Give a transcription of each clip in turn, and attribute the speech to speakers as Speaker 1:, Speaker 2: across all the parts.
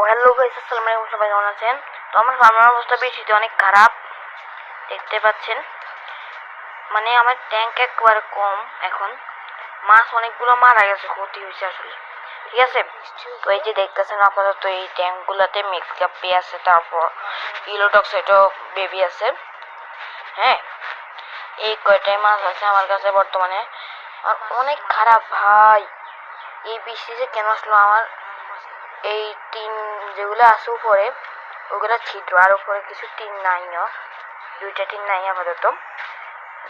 Speaker 1: Hello guys, আসসালামু আলাইকুম। সবাই কেমন আছেন? তো আমার ফার্মের অবস্থা বৃষ্টিতে অনেক খারাপ, দেখতে পাচ্ছেন। মানে আমার ট্যাঙ্ক একবারে কম এখন, মাছ অনেকগুলো মারা গেছে, ক্ষতি হয়েছে আসলে। ঠিক আছে, তো এই যে দেখতেছেন আপাতত এই ট্যাঙ্কগুলোতে মিক্সকাপি আছে, তারপর ইলোটক্সাইডও বেবি আছে। হ্যাঁ, এই কয়টাই মাছ আছে আমার কাছে বর্তমানে। আর অনেক খারাপ ভাই, এই বৃষ্টিতে কেন আসলো আমার এই টিন যেগুলো আছে উপরে ওগুলো ছিদ্র, আর উপরে কিছু টিন নাই, দুইটা টিন নাই আপাতত।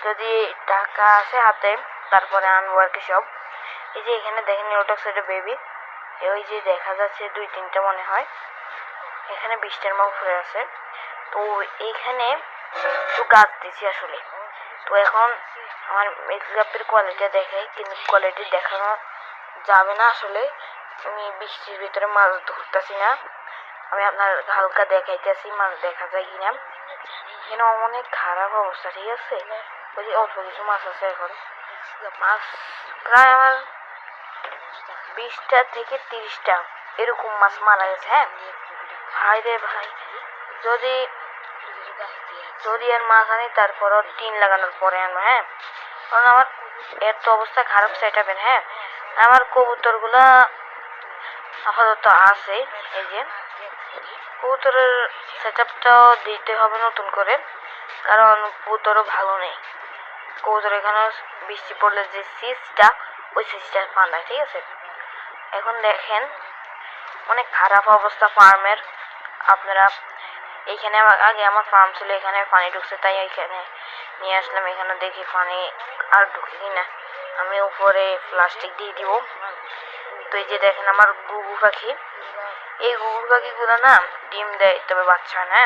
Speaker 1: যদি টাকা আসে হাতে তারপরে আনবো আর কি সব। এই যে এখানে দেখেন নিউটক্সাইডের বেবি, ওই যে দেখা যাচ্ছে 2-3টা মনে হয়, এখানে 20টার মতো ফুলে আছে। তো এইখানে একটু গাছ দিছি আসলে। তো এখন আমার মেকআপের কোয়ালিটি দেখাই, কিন্তু কোয়ালিটি দেখানো যাবে না আসলে। আমি বৃষ্টির ভিতরে মাছ ধরতেছি না, আমি আপনার হালকা দেখাইতেছি মাছ দেখা যায় কিনা। এখানে অনেক খারাপ অবস্থা, ঠিক আছে। ওই যে অল্প কিছু মাছ আছে এখন, মাছ প্রায় আমার 20টা থেকে 30টা এরকম মাছ মারা গেছে। হ্যাঁ ভাই রে ভাই, যদি যদি আর মাছ আনি তারপরও টিন লাগানোর পরে আনবো। হ্যাঁ, কারণ আমার এর তো অবস্থা খারাপ সেটাবেন। হ্যাঁ, আমার কবুতরগুলা আপাতত আছে। এই যে কবুতরের সেটআপটাও দিতে হবে নতুন করে, কারণ কবুতরও ভালো নেই। কবুতর এখানে বৃষ্টি পড়লে যে সিজটা, ওই সিজটা পান্ডায়, ঠিক আছে। এখন দেখেন অনেক খারাপ অবস্থা ফার্মের। আপনারা এইখানে আগে আমার ফার্ম ছিল, এখানে পানি ঢুকছে, তাই এইখানে নিয়ে আসলাম। এখানে দেখি পানি আর ঢুকে কিনা, আমি উপরে প্লাস্টিক দিয়ে দিব। তো এই যে দেখেন আমার গুগু পাখি, এই গুগু পাখিগুলো না ডিম দেয়, তবে বাচ্চা হয় না।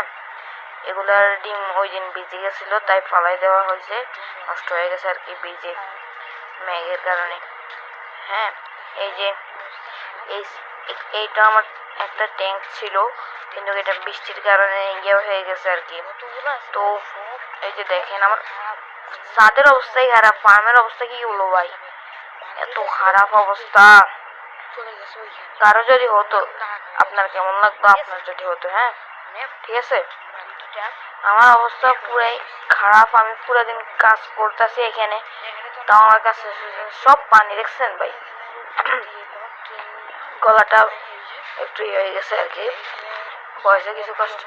Speaker 1: এগুলার ডিম ওই দিন ভিজে গেছিল, তাই ফালাই দেওয়া হয়েছে, নষ্ট হয়ে গেছে আর কি ভিজে মেঘের কারণে। হ্যাঁ, এই যে এইটা আমার একটা ট্যাঙ্ক ছিল, কিন্তু এটা বৃষ্টির কারণে ইয়ে হয়ে গেছে আর কি। তো এই যে দেখেন আমার ছাদের অবস্থাই খারাপ, ফার্মের অবস্থা কি হলো ভাই, এত খারাপ অবস্থা। কারো যদি হতো আপনার কেমন লাগতো, আপনার যদি হতো। হ্যাঁ ঠিক আছে, আমার অবস্থা পুরাই খারাপ। আমি পুরো দিন কাজ করতেছি এখানে, তাও আমার কাছে সব পানি, দেখছেন ভাই। গলাটা একটু হয়ে গেছে আর কি, বয়সে কিছু কষ্ট,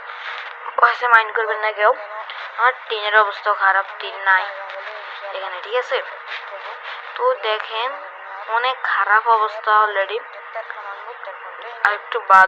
Speaker 1: বয়সে মাইন্ড করবেন না কেউ। আমার টিনের অবস্থাও খারাপ, টিন নাই এখানে, ঠিক আছে। তো দেখেন অনেক খারাপ অবস্থা অলরেডি। আর একটু বাদ